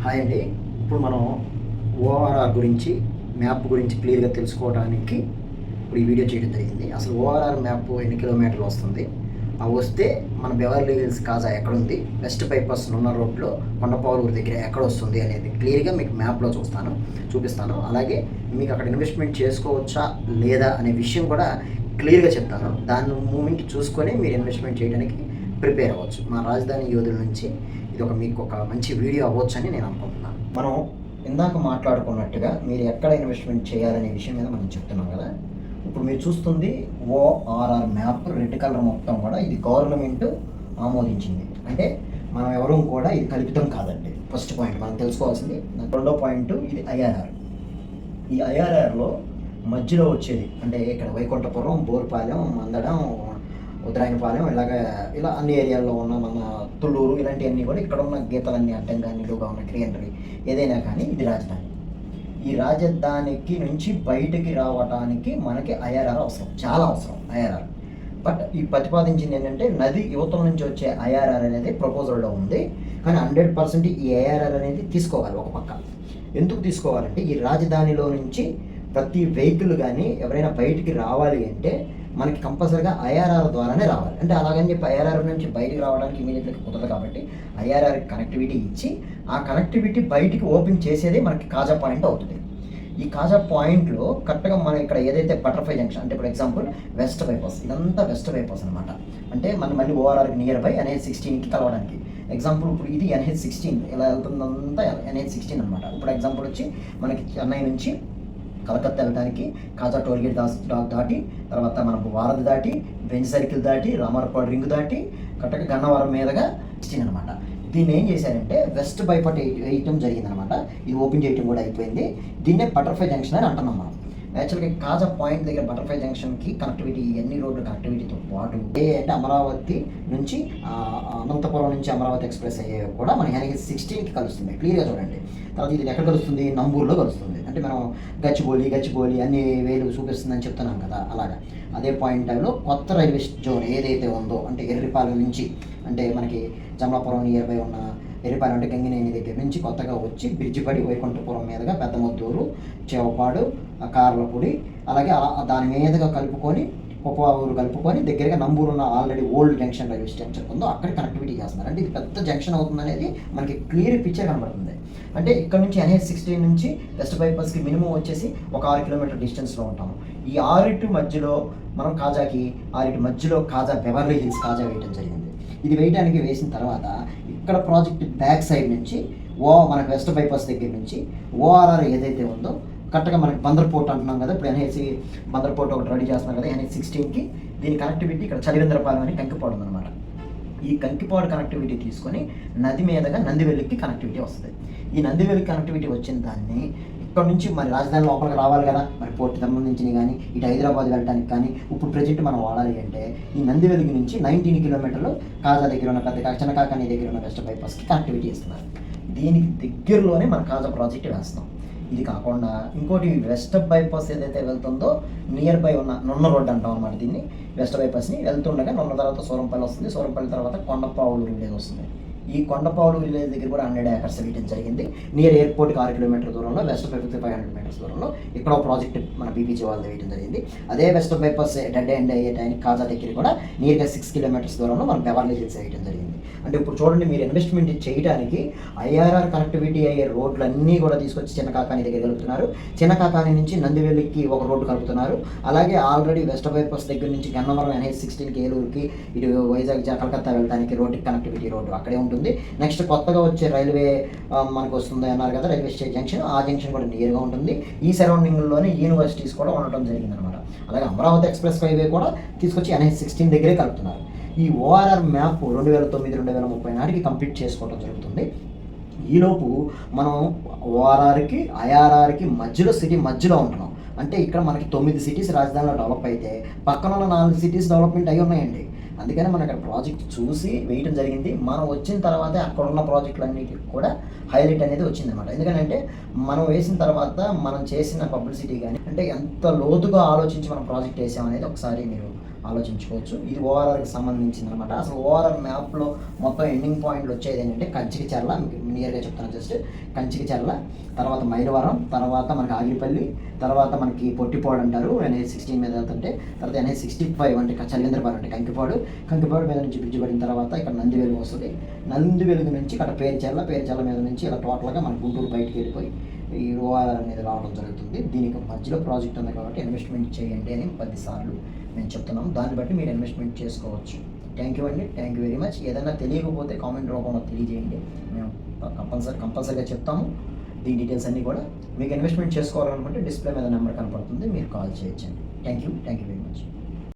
Hi అండి. ఇప్పుడు మనం ఓఆర్ఆర్ గురించి మ్యాప్ గురించి క్లియర్గా తెలుసుకోవడానికి ఇప్పుడు ఈ వీడియో చేయడం జరిగింది. అసలు ఓఆర్ఆర్ మ్యాప్ ఎన్ని కిలోమీటర్లు వస్తుంది, అవి వస్తే మన బెవర్లీ హిల్స్ కాజా ఎక్కడుంది, వెస్ట్ బైపాస్ ఉన్న రోడ్లో కొండపాలూరు దగ్గర ఎక్కడ వస్తుంది అనేది క్లియర్గా మీకు మ్యాప్లో చూపిస్తాను. అలాగే మీకు అక్కడ ఇన్వెస్ట్మెంట్ చేసుకోవచ్చా లేదా అనే విషయం కూడా క్లియర్గా చెప్తాను. దాని మూమెంట్ చూసుకొని మీరు ఇన్వెస్ట్మెంట్ చేయడానికి ప్రిపేర్ అవ్వచ్చు. మా రాజధాని యోధుల నుంచి ఇది మీకు ఒక మంచి వీడియో అవ్వచ్చు అని నేను అనుకుంటున్నాను. మనం ఇందాక మాట్లాడుకున్నట్టుగా మీరు ఎక్కడ ఇన్వెస్ట్మెంట్ చేయాలనే విషయం మీద మనం చెప్తున్నాం కదా. ఇప్పుడు మీరు చూస్తుంది ఓఆర్ఆర్ మ్యాప్, రెడ్ కలర్ మొత్తం కూడా ఇది గవర్నమెంట్ ఆమోదించింది. అంటే మనం ఎవరూ కూడా ఇది కల్పితం కాదండి. ఫస్ట్ పాయింట్ మనం తెలుసుకోవాల్సింది. రెండో పాయింట్, ఇది ఐఆర్ఆర్. ఈ ఐఆర్ఆర్లో మధ్యలో వచ్చేది అంటే ఇక్కడ వైకుంఠపురం, బోర్పాలెం, మందడం, ఉదరాయనపాలెం ఇలా అన్ని ఏరియాల్లో ఉన్న మన తుళ్ళూరు ఇలాంటివన్నీ కూడా ఇక్కడ ఉన్న గీతలన్నీ అడ్డంగా నిలువుగా ఉన్న గ్రీనరీ ఏదైనా కానీ ఇది రాజధాని. ఈ రాజధానికి నుంచి బయటికి రావడానికి మనకి ఐఆర్ఆర్ అవసరం, చాలా అవసరం ఐఆర్ఆర్. బట్ ఈ ప్రతిపాదించింది ఏంటంటే నది యువతల నుంచి వచ్చే ఐఆర్ఆర్ అనేది ప్రపోజల్లో ఉంది. కానీ 100% ఈ ఐఆర్ఆర్ అనేది తీసుకోవాలి ఒక పక్క. ఎందుకు తీసుకోవాలంటే ఈ రాజధానిలో నుంచి ప్రతి వెహికల్ కానీ ఎవరైనా బయటికి రావాలి అంటే మనకి కంపల్సరీగా ఐఆర్ఆర్ ద్వారానే రావాలి. అంటే అలాగని చెప్పి ఐఆర్ఆర్ నుంచి బయటికి రావడానికి ఇమీడియట్గా కుదరదు. కాబట్టి ఐఆర్ఆర్ కనెక్టివిటీ ఇచ్చి ఆ కనెక్టివిటీ బయటికి ఓపెన్ చేసేది మనకి కాజా పాయింట్ అవుతుంది. ఈ కాజా పాయింట్లో కరెక్ట్గా మనం ఇక్కడ ఏదైతే బటర్ఫ్లై జంక్షన్ అంటే ఇప్పుడు ఎగ్జాంపుల్ వెస్ట్ బైపాస్, ఇదంతా వెస్ట్ బైపాస్ అనమాట. అంటే మనం మళ్ళీ ఓఆర్ఆర్కి నియర్ బై NH16కి కలవడానికి. ఎగ్జాంపుల్ ఇప్పుడు ఇది NH16 ఇలా వెళ్తుందంతా NH16 అనమాట. ఇప్పుడు ఎగ్జాంపుల్ వచ్చి మనకి చెన్నై నుంచి కలకత్తా వెళ్ళడానికి కాజా టోల్గేట్ దాటి తర్వాత మనకు వారధి దాటి బెంచ్ సర్కిల్ దాటి రామారపాడు రింగ్ దాటి కరెక్ట్గా గన్నవరం మీదుగా అనమాట. దీన్ని ఏం చేశారంటే వెస్ట్ బైపాట్ వేయటం జరిగిందనమాట. ఇది ఓపెన్ చేయటం కూడా అయిపోయింది. దీన్నే బటర్ఫ్లై జంక్షన్ అని అంటున్నాం మనం. యాక్చువల్గా కాజా పాయింట్ దగ్గర బటర్ఫ్లై జంక్షన్కి కనెక్టివిటీ అన్ని రోడ్లు కనెక్టివిటీతో పాటు అంటే అమరావతి నుంచి అనంతపురం నుంచి అమరావతి ఎక్స్ప్రెస్ అయ్యే కూడా మన NH16కి కలుస్తుంది. క్లియర్గా చూడండి. తర్వాత ఇది ఎక్కడ కలుస్తుంది, నంబూరులో కలుస్తుంది. అంటే మనం గచ్చిబౌలి అన్ని వేలు చూపిస్తుందని చెప్తున్నాం కదా, అలాగా అదే పాయింట్ టైంలో కొత్త రైల్వే జోన్ ఏదైతే ఉందో అంటే ఎర్రిపాలెం నుంచి అంటే మనకి జమలాపురం నియర్ బై ఉన్న ఎర్రిపాలెం అంటే గంగినేని దగ్గర నుంచి కొత్తగా వచ్చి బ్రిడ్జి పడి వైకుంఠపురం మీదుగా పెద్దమొద్దూరు, చేవపాడు, కార్లపూడి అలాగే దాని మీదుగా కలుపుకొని ఊరు కలుపుకొని దగ్గరగా నంబూరు ఉన్న already old junction railway station ఉందో అక్కడ కనెక్టివిటీ చేస్తున్నారు. అంటే ఇది పెద్ద జంక్షన్ అవుతుంది అనేది మనకి క్లియర్ పిక్చర్ కనబడుతుంది. అంటే ఇక్కడ నుంచి NH16 నుంచి వెస్ట్ బైపాస్కి మినిమం వచ్చేసి ఒక 6 కిలోమీటర్ డిస్టెన్స్లో ఉంటాము. ఈ 6 మధ్యలో మనం కాజాకి 6 మధ్యలో కాజా బెవర్లీ హిల్స్ కాజా వేయడం జరిగింది. ఇది వేయడానికి వేసిన తర్వాత ఇక్కడ ప్రాజెక్ట్ బ్యాక్ సైడ్ నుంచి మనకి వెస్ట్ బైపాస్ దగ్గర నుంచి ఓఆర్ఆర్ ఏదైతే ఉందో కరెక్ట్గా మనకి బందర్ పోర్ట్ అంటున్నాం కదా. ఇప్పుడు బందర్ పోర్ట్ ఒకటి రెడీ చేస్తున్నారు కదా NH16కి. దీని కనెక్టివిటీ ఇక్కడ చలివేంద్రపాలెం అని కంకిపాడు ఉందన్నమాట. ఈ కంకిపాడు కనెక్టివిటీ తీసుకొని నది మీదగా నందివెల్లికి కనెక్టివిటీ వస్తుంది. ఈ నందివెల్లి కనెక్టివిటీ వచ్చిన దాన్ని ఇక్కడ నుంచి మరి రాజధాని లోపలికి రావాలి కదా, మరి పోర్ట్ సంబంధించినవి కానీ ఇటు హైదరాబాద్ వెళ్ళడానికి కానీ ఇప్పుడు ప్రజెంట్ మనం వాడాలి అంటే ఈ నందివెల్లి నుంచి 19 కిలోమీటర్లు కాజా దగ్గర ఉన్న పెద్ద చిన్నకాకాని దగ్గర ఉన్న వెస్ట్ బైపాస్కి కనెక్టివిటీ ఇస్తున్నారు. దీనికి దగ్గరలోనే మన కాజా ప్రాజెక్ట్ వేస్తాం. ఇది కాకుండా ఇంకోటి వెస్ట్ బైపాస్ ఏదైతే వెళ్తుందో నియర్ బై ఉన్న నున్న రోడ్ అంటాం అనమాట. దీన్ని వెస్ట్ బైపాస్ని వెళ్తుండగా నున్న తర్వాత సూరంపల్లి వస్తుంది. సూరంపల్లి తర్వాత కొండపావులూరు విలేజ్ వస్తుంది. ఈ కొండపావులూరు విలేజ్ దగ్గర కూడా 100 ఏకర్స్ వేయడం జరిగింది. నియర్ ఎయిర్పోర్ట్కి 6 కిలోమీటర్ దూరంలో, వెస్ట్ బైపాస్ 500 మీటర్స్ దూరంలో ఇక్కడ ప్రాజెక్ట్ మన బీపీజీ వాళ్ళది వేయడం జరిగింది. అదే వెస్ట్ బైపాస్ డెడ్ ఎండ్ అయ్యే టైంకి కాజా దగ్గర కూడా నియర్గా 6 కిలోమీటర్స్ దూరంలో మన బెవర్లీ హిల్స్ వేయడం జరిగింది. అంటే ఇప్పుడు చూడండి, మీరు ఇన్వెస్ట్మెంట్ చేయడానికి ఐఆర్ఆర్ కనెక్టివిటీ అయ్యే రోడ్లన్నీ కూడా తీసుకొచ్చి చిన్నకాకాని దగ్గర కలుపుతున్నారు. చిన్నకాకాని నుంచి నందివెల్లికి ఒక రోడ్డు కలుపుతున్నారు. అలాగే ఆల్రెడీ వెస్ట్ బైపాస్ దగ్గర నుంచి గన్నవరం NH16కి ఏలూరుకి ఇటు వైజాగ్ కలకత్తా వెళ్ళడానికి రోడ్డు కనెక్టివిటీ రోడ్డు అక్కడే ఉంటుంది. నెక్స్ట్ కొత్తగా వచ్చే రైల్వే మనకు వస్తుంది అన్నారు కదా, రైల్వే స్టేషన్ జంక్షన్, ఆ జంక్షన్ కూడా నియర్గా ఉంటుంది. ఈ సరౌండింగ్లోనే యూనివర్సిటీస్ కూడా ఉండటం జరిగిందనమాట. అలాగే అమరావతి ఎక్స్ప్రెస్ హైవే కూడా తీసుకొచ్చి NH16 దగ్గరే కలుపుతున్నారు. ఈ ఓఆర్ఆర్ మ్యాప్ 2009-2030 నాటికి కంప్లీట్ చేసుకోవడం జరుగుతుంది. ఈలోపు మనం ఓఆర్ఆర్కి ఐఆర్ఆర్కి మధ్యలో సిటీ మధ్యలో ఉంటున్నాం. అంటే ఇక్కడ మనకి 9 సిటీస్ రాజధానిలో డెవలప్ అయితే పక్కన ఉన్న 4 సిటీస్ డెవలప్మెంట్ అయి ఉన్నాయండి. అందుకని మనం ఇక్కడ ప్రాజెక్ట్ చూసి వేయటం జరిగింది. మనం వచ్చిన తర్వాతే అక్కడ ఉన్న ప్రాజెక్టులన్నిటికి కూడా హైలైట్ అనేది వచ్చిందనమాట. ఎందుకంటే మనం వేసిన తర్వాత మనం చేసిన పబ్లిసిటీ కానీ అంటే ఎంత లోతుగా ఆలోచించి మనం ప్రాజెక్ట్ వేసామనేది ఒకసారి మీరు ఆలోచించుకోవచ్చు. ఇది ఓఆర్ఆర్కి సంబంధించింది అనమాట. అసలు ఓఆర్ఆర్ మ్యాప్లో మొత్తం ఎండింగ్ పాయింట్లు వచ్చేది ఏంటంటే కంచికిచర్ల, మీకు నియర్గా చెప్తాను జస్ట్ కంచికిచర్ల, తర్వాత మైలవరం, తర్వాత మనకి ఆగిరిపల్లి, తర్వాత మనకి పొట్టిపాడు అంటారు NH16 మీద వెళ్తుంటే, తర్వాత NH65 అంటే చలివేంద్రపాడు అంటే కంకిపాడు మీద నుంచి బ్రిడ్జ్ పడిన తర్వాత ఇక్కడ నందివెలుగు వస్తుంది. నందివెలుగు నుంచి ఇక్కడ పేరుచెర్ల మీద నుంచి ఇలా టోటల్గా మన గుంటూరు బయటికి వెళ్ళిపోయి ఈ ఓఆర్ఆర్ అనేది రావడం జరుగుతుంది. దీనికి మధ్యలో ప్రాజెక్ట్ ఉంది కాబట్టి ఇన్వెస్ట్మెంట్ చేయండి అని 10 సార్లు మేము చెప్తున్నాం. దాన్ని బట్టి మీరు ఇన్వెస్ట్మెంట్ చేసుకోవచ్చు. థ్యాంక్ యూ అండి, థ్యాంక్ యూ వెరీ మచ్. ఏదైనా తెలియకపోతే కామెంట్ రూపంలో తెలియజేయండి, మేము కంపల్సరీగా చెప్తాము. దీని డీటెయిల్స్ అన్నీ కూడా మీకు ఇన్వెస్ట్మెంట్ చేసుకోవాలనుకుంటే డిస్ప్లే మీద నెంబర్ కనపడుతుంది, మీరు కాల్ చేయొచ్చండి. Thank you very much.